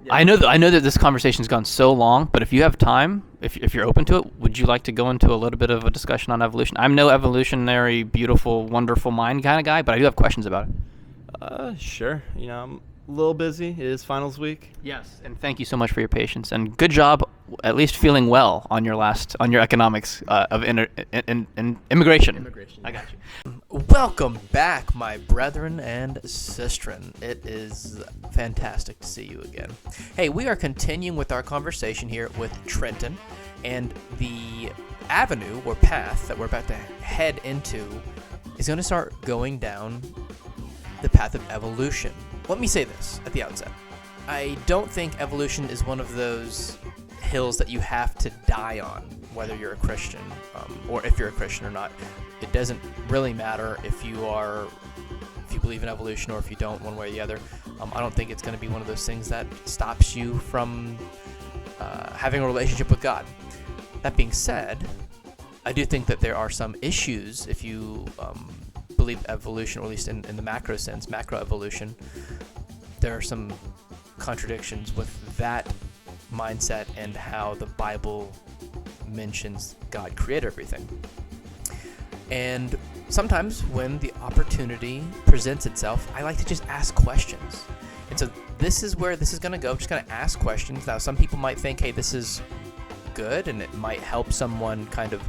Yeah. I know that this conversation's gone so long, but if you have time, if you're open to it, would you like to go into a little bit of a discussion on evolution? I'm no evolutionary, beautiful, wonderful mind kind of guy, but I do have questions about it. Sure. I'm a little busy. It is finals week. Yes, and thank you so much for your patience, and good job, at least feeling well on your economics of immigration. Immigration. I got you. Welcome back, my brethren and sistren. It is fantastic to see you again. Hey, we are continuing with our conversation here with Trenton, and the avenue or path that we're about to head into is going to start going down the path of evolution. Let me say this at the outset. I don't think evolution is one of those hills that you have to die on, whether you're a Christian or if you're a Christian or not. It doesn't really matter if you believe in evolution or if you don't, one way or the other. I don't think it's going to be one of those things that stops you from having a relationship with God. That being said, I do think that there are some issues if you believe evolution, or at least in the macro sense, macroevolution. There are some contradictions with that mindset and how the Bible mentions God created everything. And sometimes when the opportunity presents itself, I like to just ask questions. And so this is where this is going to go. I'm just going to ask questions. Now, some people might think, hey, this is good, and it might help someone kind of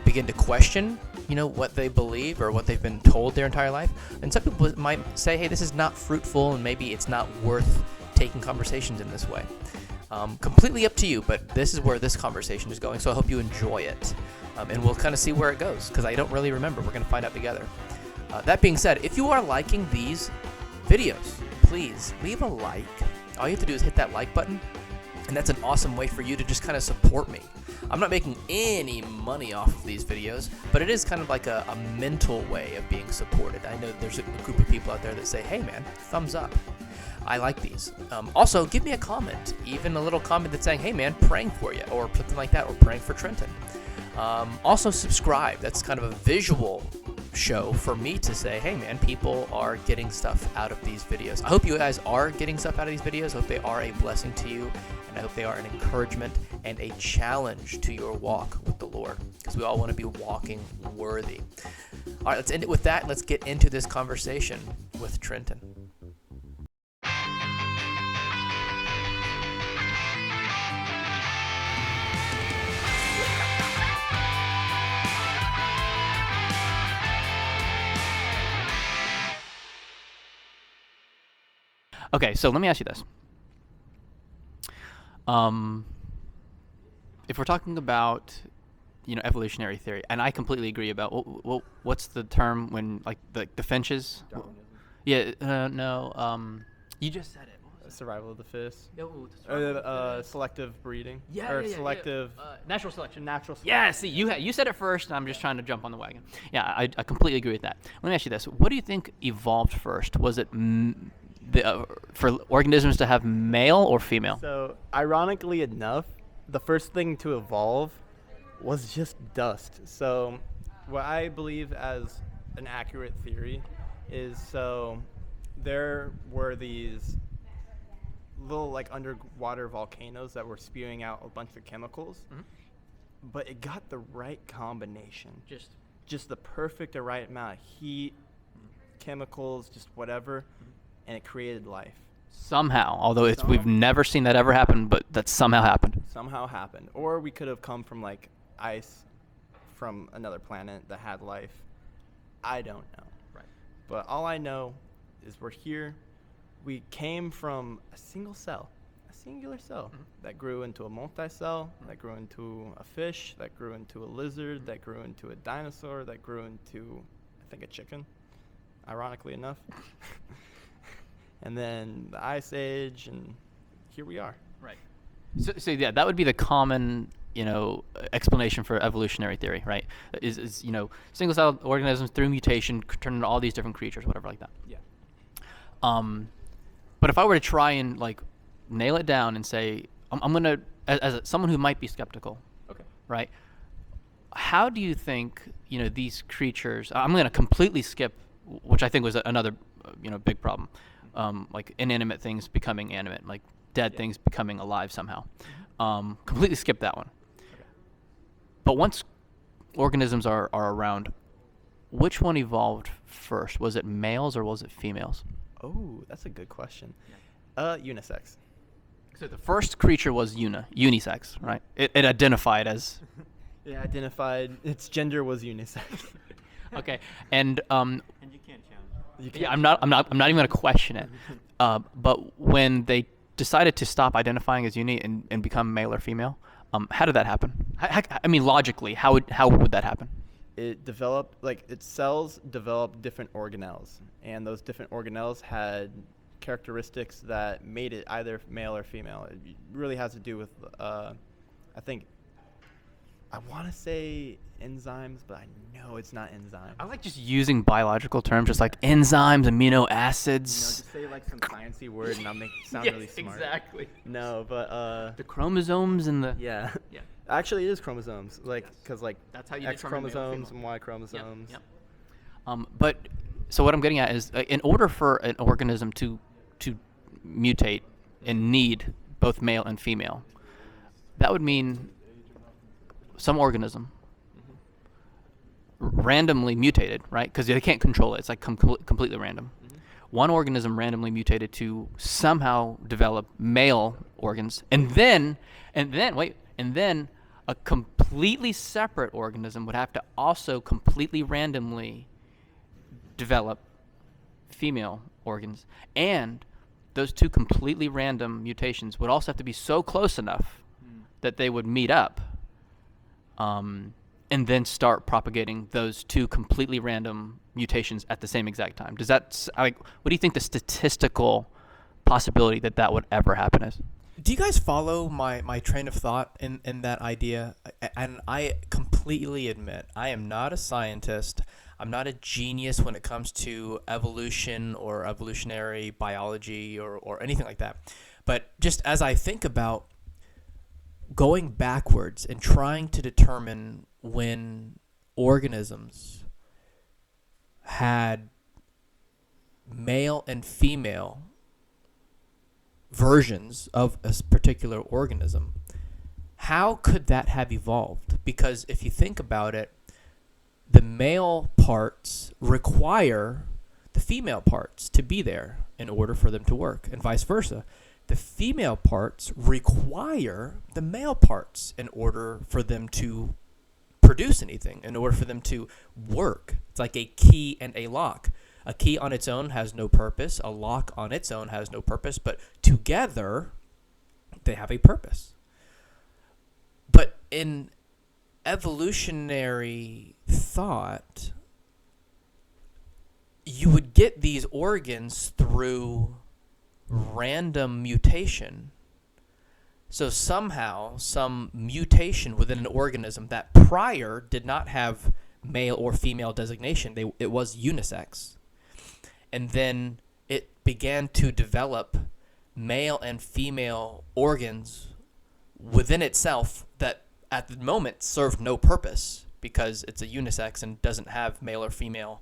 begin to question, what they believe or what they've been told their entire life. And some people might say, hey, this is not fruitful, and maybe it's not worth taking conversations in this way. Completely up to you, but this is where this conversation is going, so I hope you enjoy it. And we'll kind of see where it goes, because I don't really remember. We're going to find out together. That being said, if you are liking these videos, please leave a like. All you have to do is hit that like button, and that's an awesome way for you to just kind of support me. I'm not making any money off of these videos, but it is kind of like a mental way of being supported. I know there's a group of people out there that say, hey man, thumbs up. I like these. Also, give me a comment, even a little comment that's saying, hey man, praying for you, or something like that, or praying for Trenton. Also, subscribe. That's kind of a visual show for me to say, hey man, people are getting stuff out of these videos. I hope you guys are getting stuff out of these videos. I hope they are a blessing to you, and I hope they are an encouragement and a challenge to your walk with the Lord, because we all want to be walking worthy. All right, let's end it with that. Let's get into this conversation with Trenton. Okay, so let me ask you this. If we're talking about, evolutionary theory, and I completely agree about what's the term when, like, the finches? Darwinism. Yeah, no. You just said it. What was it? Survival of the fittest. Selective breeding. Yeah. Selective. Natural selection. Natural selection. Yeah, see, you said it first, and I'm just trying to jump on the wagon. Yeah, I completely agree with that. Let me ask you this. What do you think evolved first? Was it for organisms to have male or female? So, ironically enough, the first thing to evolve was just dust. So, what I believe as an accurate theory is, there were these little, like, underwater volcanoes that were spewing out a bunch of chemicals, but it got the right combination. Just the perfect or right amount of heat, chemicals, just whatever, and it created life. Somehow, although we've never seen that ever happen, but that somehow happened. Or we could have come from, like, ice from another planet that had life. I don't know. Right. But all I know is we're here. We came from a singular cell, that grew into a multi-cell, that grew into a fish, that grew into a lizard, that grew into a dinosaur, that grew into, I think, a chicken, ironically enough. And then the Ice Age, and here we are. Right. So yeah, that would be the common, explanation for evolutionary theory, right? Is single-celled organisms through mutation turn into all these different creatures, whatever like that. Yeah. But if I were to try and, like, nail it down and say, I'm gonna, as someone who might be skeptical, Okay. right? How do you think, these creatures? I'm gonna completely skip, which I think was another, big problem. Like inanimate things becoming animate. Like dead things becoming alive somehow. Completely skip that one. But once organisms are around, which one evolved first? Was it males or was it females? Oh, that's a good question. Unisex. So the first creature was unisex, right? It identified as. It identified its gender was unisex. Okay, and And you can't challenge it. You yeah, can't- I'm not even gonna question it. But when they decided to stop identifying as uni and become male or female, how did that happen? I mean, logically, how would that happen? It developed, its cells developed different organelles, and those different organelles had characteristics that made it either male or female. It really has to do with, I want to say enzymes, but I know it's not enzymes. I like just using biological terms, just like enzymes, amino acids. Just say some sciencey word, and I'll make it sound Yes, really smart. exactly. No, but The chromosomes and the. yeah. Yeah. Actually, it is chromosomes, because That's how you X determine male or chromosomes female. and Y chromosomes. Yep. But so what I'm getting at is, in order for an organism to mutate and need both male and female, that would mean some organism randomly mutated, right? Because they can't control it. It's like completely random. One organism randomly mutated to somehow develop male organs, and then a completely separate organism would have to also completely randomly develop female organs, and those two completely random mutations would also have to be so close enough that they would meet up, and then start propagating those two completely random mutations at the same exact time. Does that, what do you think the statistical possibility that would ever happen is? Do you guys follow my train of thought in that idea? And I completely admit, I am not a scientist. I'm not a genius when it comes to evolution or evolutionary biology or anything like that. But just as I think about going backwards and trying to determine when organisms had male and female versions of a particular organism, how could that have evolved? Because if you think about it, the male parts require the female parts to be there in order for them to work, and vice versa. The female parts require the male parts in order for them to produce anything, in order for them to work. It's like a key and a lock. A key on its own has no purpose. A lock on its own has no purpose, but together they have a purpose. But in evolutionary thought, you would get these organs through random mutation. So somehow, some mutation within an organism that prior did not have male or female designation, it was unisex. And then it began to develop male and female organs within itself that at the moment served no purpose because it's a unisex and doesn't have male or female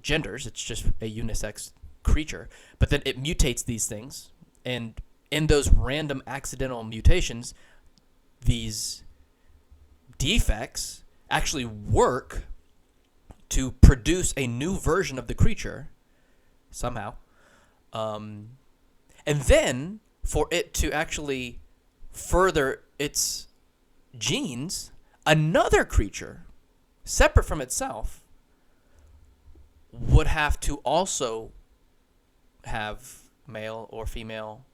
genders. It's just a unisex creature. But then it mutates these things, and in those random accidental mutations, these defects actually work to produce a new version of the creature somehow. And then for it to actually further its genes, another creature, separate from itself, would have to also have male or female,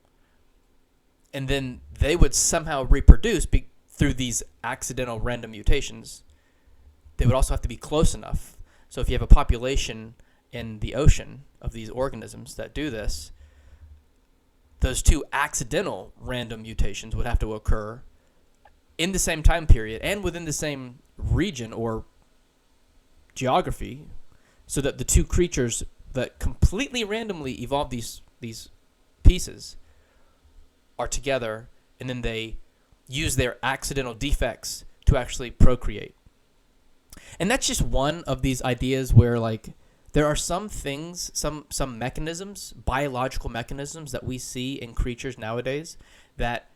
and then they would somehow reproduce through these accidental random mutations. They would also have to be close enough. So if you have a population in the ocean of these organisms that do this, those two accidental random mutations would have to occur in the same time period and within the same region or geography, so that the two creatures that completely randomly evolved these pieces are together, and then they use their accidental defects to actually procreate. And that's just one of these ideas where, like, there are some things, some mechanisms, biological mechanisms that we see in creatures nowadays that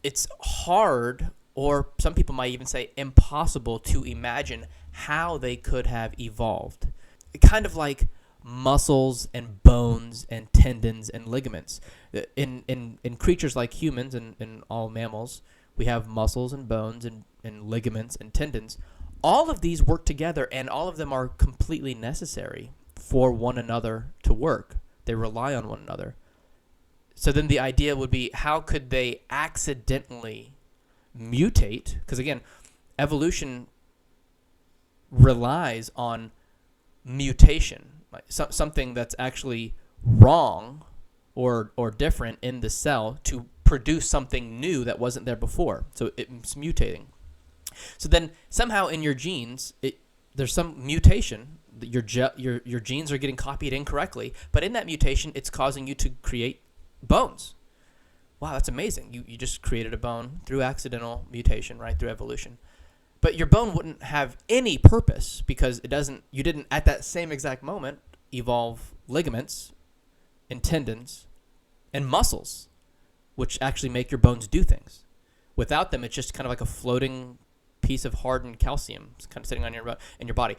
it's hard, or some people might even say impossible, to imagine how they could have evolved. Kind of like muscles and bones and tendons and ligaments. In creatures like humans and all mammals, we have muscles and bones and ligaments and tendons. All of these work together, and all of them are completely necessary for one another to work. They rely on one another. So then the idea would be, how could they accidentally mutate? Because again, evolution relies on mutation, like something that's actually wrong or different in the cell to produce something new that wasn't there before. So it's mutating. So then somehow in your genes, there's some mutation. Your genes are getting copied incorrectly, but in that mutation, it's causing you to create bones. Wow, that's amazing. You just created a bone through accidental mutation, right, through evolution. But your bone wouldn't have any purpose because you didn't at that same exact moment evolve ligaments and tendons and muscles, which actually make your bones do things. Without them, it's just kind of like a floating piece of hardened calcium. It's kind of sitting on in your body.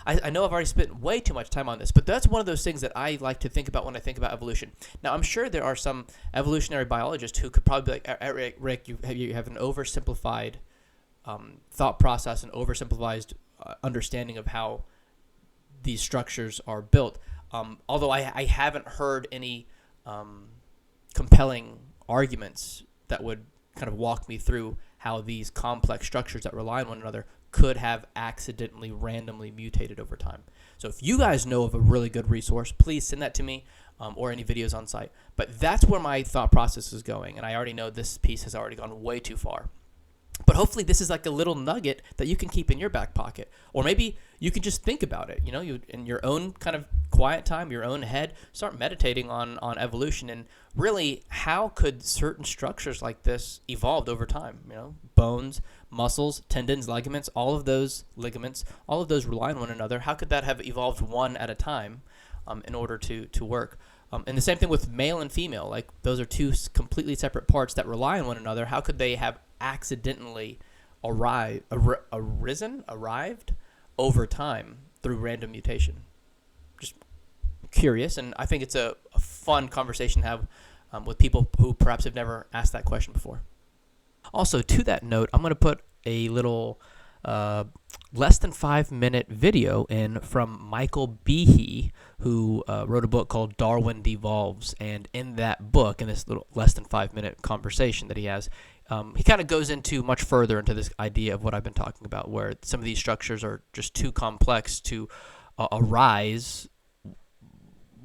I know I've already spent way too much time on this, but that's one of those things that I like to think about when I think about evolution. Now, I'm sure there are some evolutionary biologists who could probably be like, Rick, you have an oversimplified thought process, an oversimplified understanding of how these structures are built. Although I haven't heard any compelling arguments that would kind of walk me through how these complex structures that rely on one another could have accidentally, randomly mutated over time. So if you guys know of a really good resource, please send that to me, or any videos on site. But that's where my thought process is going, and I already know this piece has already gone way too far. But hopefully this is like a little nugget that you can keep in your back pocket. Or maybe you can just think about it, you in your own kind of quiet time, your own head, start meditating on evolution and really how could certain structures like this evolved over time, bones, muscles, tendons, ligaments, all of those ligaments, all of those rely on one another. How could that have evolved one at a time in order to work? And the same thing with male and female, like those are two completely separate parts that rely on one another. How could they have accidentally arrived over time through random mutation? Just curious, and I think it's a fun conversation to have with people who perhaps have never asked that question before. Also, to that note, I'm going to put a little less than 5-minute video in from Michael Behe, who wrote a book called Darwin Devolves. And in that book, in this little less than 5-minute conversation that he has, he kind of goes into much further into this idea of what I've been talking about, where some of these structures are just too complex to arise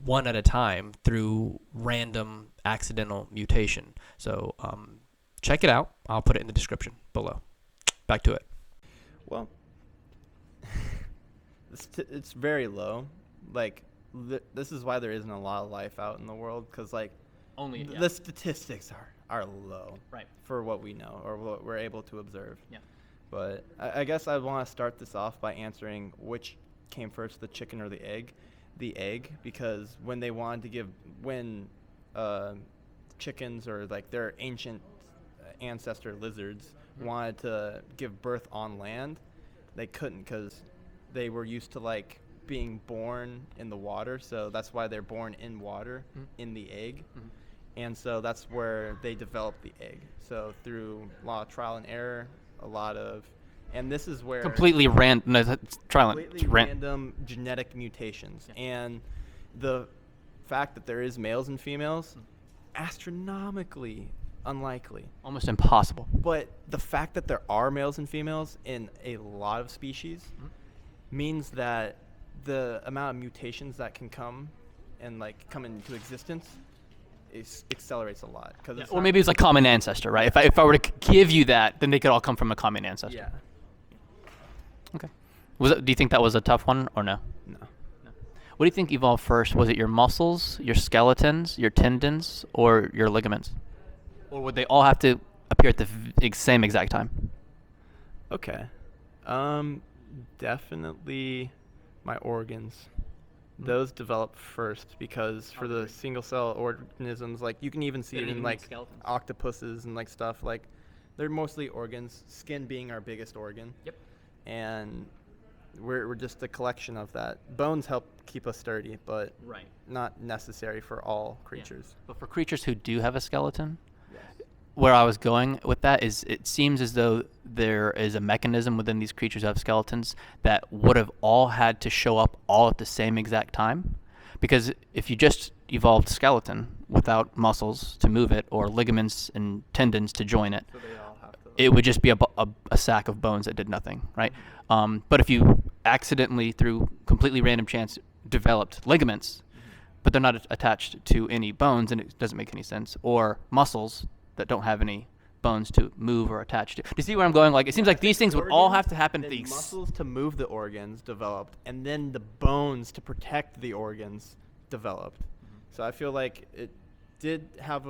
one at a time through random accidental mutation. So check it out. I'll put it in the description below. Back to it. Well, it's very low. Like, this is why there isn't a lot of life out in the world, because the statistics are low, right, for what we know or what we're able to observe. Yeah. But I guess I want to start this off by answering which came first, the chicken or the egg. The egg, because when they wanted to give, chickens or like their ancient ancestor lizards wanted to give birth on land, they couldn't because they were used to like being born in the water. So that's why they're born in water, in the egg. And so that's where they developed the egg. So through a lot of trial and error, and this is where completely random. No, that's random genetic mutations, and the fact that there is males and females, astronomically unlikely, almost impossible. But the fact that there are males and females in a lot of species means that the amount of mutations that can come into existence accelerates a lot. Or maybe it's like common ancestor, right? If I were to give you that, then they could all come from a common ancestor. Yeah. Okay. Do you think that was a tough one or no? No. What do you think evolved first? Was it your muscles, your skeletons, your tendons, or your ligaments? Or would they all have to appear at the same exact time? Okay. Definitely my organs. Those develop first because for the single cell organisms, like you can even see it in like octopuses and like stuff, like they're mostly organs, skin being our biggest organ. Yep. And we're just a collection of that. Bones help keep us sturdy, but not necessary for all creatures. Yeah. But for creatures who do have a skeleton, where I was going with that is it seems as though there is a mechanism within these creatures who have skeletons that would have all had to show up all at the same exact time. Because if you just evolved skeleton without muscles to move it or ligaments and tendons to join it, So they all have to. it would just be a sack of bones that did nothing, right? But if you accidentally, through completely random chance, developed ligaments, but they're not attached to any bones, and it doesn't make any sense, or muscles that don't have any bones to move or attach to. Do you see where I'm going? Like, it seems like these things would all have to happen at Then the muscles to move the organs developed, and then the bones to protect the organs developed. So I feel like it did have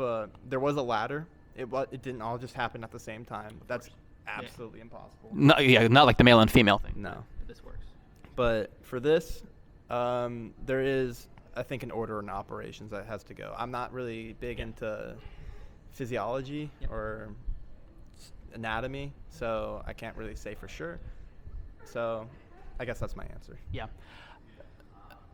there was a ladder. It didn't all just happen at the same time. That's absolutely impossible. not like the male and female thing. No. This works. But for this, there is, I think, an order in operations that has to go. I'm not really big into physiology or anatomy, so I can't really say for sure. So I guess that's my answer. Yeah.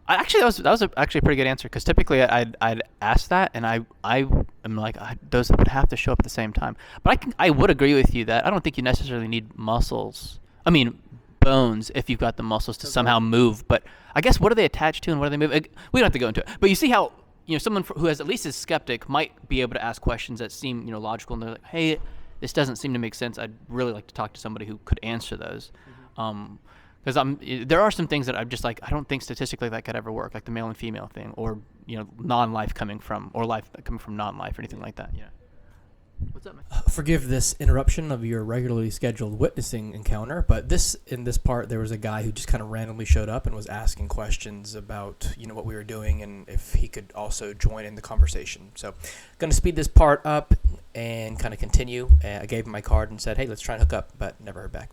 That was actually a pretty good answer, because typically I'd ask that, and I am like, those would have to show up at the same time. But I would agree with you that I don't think you necessarily need muscles. I mean, bones if you've got the muscles to somehow move. But I guess what are they attached to and what do they move? We don't have to go into it. But you see how someone who has at least is skeptic might be able to ask questions that seem logical, and they're like, hey, this doesn't seem to make sense. I'd really like to talk to somebody who could answer those. Because there are some things that I'm just like, I don't think statistically that could ever work, like the male and female thing, or non-life coming from, or life coming from non-life, or anything like that. Yeah. What's up, man? Forgive this interruption of your regularly scheduled witnessing encounter, but in this part, there was a guy who just kind of randomly showed up and was asking questions about what we were doing and if he could also join in the conversation. So, going to speed this part up and kind of continue. I gave him my card and said, "Hey, let's try and hook up," but never heard back.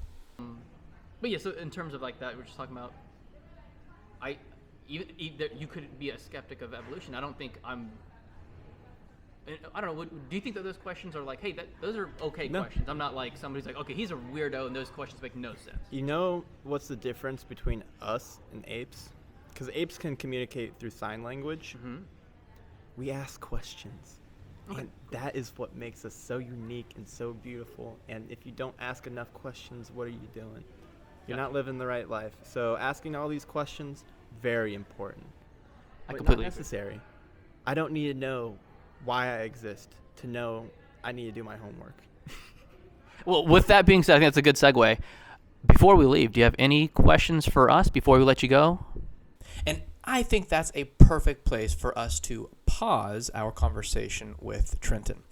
But yeah, so in terms of like that, we're just talking about, you could be a skeptic of evolution. I don't think I don't know. Do you think that those questions are like, hey, those are okay questions? I'm not like somebody's like, okay, he's a weirdo, and those questions make no sense. You know what's the difference between us and apes? Because apes can communicate through sign language. Mm-hmm. We ask questions. Okay. And that is what makes us so unique and so beautiful. And if you don't ask enough questions, what are you doing? You're not living the right life. So asking all these questions, very important. I But completely not agree. necessary. I don't need to know why I exist to know I need to do my homework. Well, with that being said, I think that's a good segue. Before we leave, do you have any questions for us before we let you go? And I think that's a perfect place for us to pause our conversation with Trenton.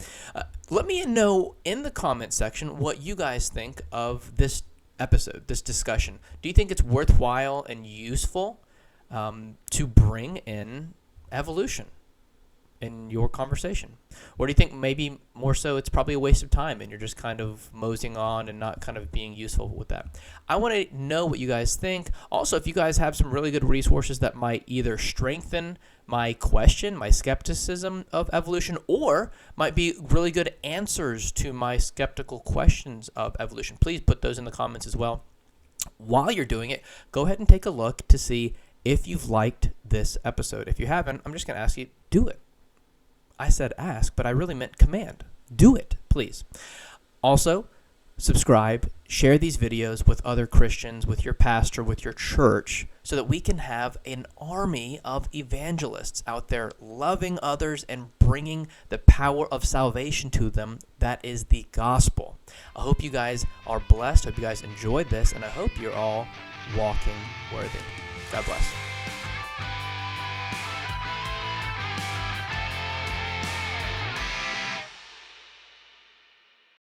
Let me know in the comment section what you guys think of this episode, this discussion. Do you think it's worthwhile and useful to bring in evolution in your conversation? Or do you think maybe more so it's probably a waste of time and you're just kind of moseying on and not kind of being useful with that? I want to know what you guys think. Also, if you guys have some really good resources that might either strengthen my question, my skepticism of evolution, or might be really good answers to my skeptical questions of evolution, please put those in the comments as well. While you're doing it, go ahead and take a look to see if you've liked this episode. If you haven't, I'm just going to ask you, do it. I said ask, but I really meant command. Do it, please. Also, subscribe, share these videos with other Christians, with your pastor, with your church, so that we can have an army of evangelists out there loving others and bringing the power of salvation to them. That is the gospel. I hope you guys are blessed. I hope you guys enjoyed this, and I hope you're all walking worthy. God bless.